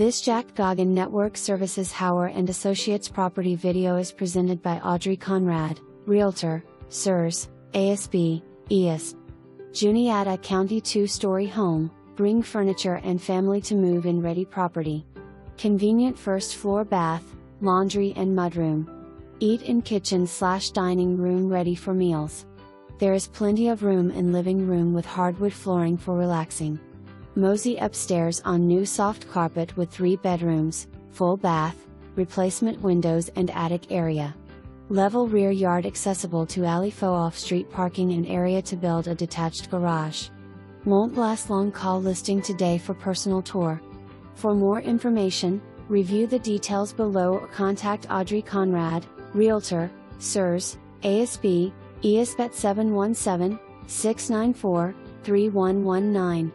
This Gaughen Network Services Hauer and Associates property video is presented by Audrey Conrad, Realtor, SRES, ASB, IAHSP. Juniata County 2-story home, bring furniture and family to move in ready property. Convenient first floor bath, laundry and mudroom. Eat-in kitchen/dining room ready for meals. There is plenty of room in living room with hardwood flooring for relaxing. Mosey upstairs on new soft carpet with 3 bedrooms, full bath, replacement windows and attic area. Level rear yard accessible to alley off-street parking and area to build a detached garage. Won't last long, call listing today for personal tour. For more information, review the details below or contact Audrey Conrad, Realtor, SRES, ASB, IAHSP at 717-694-3119.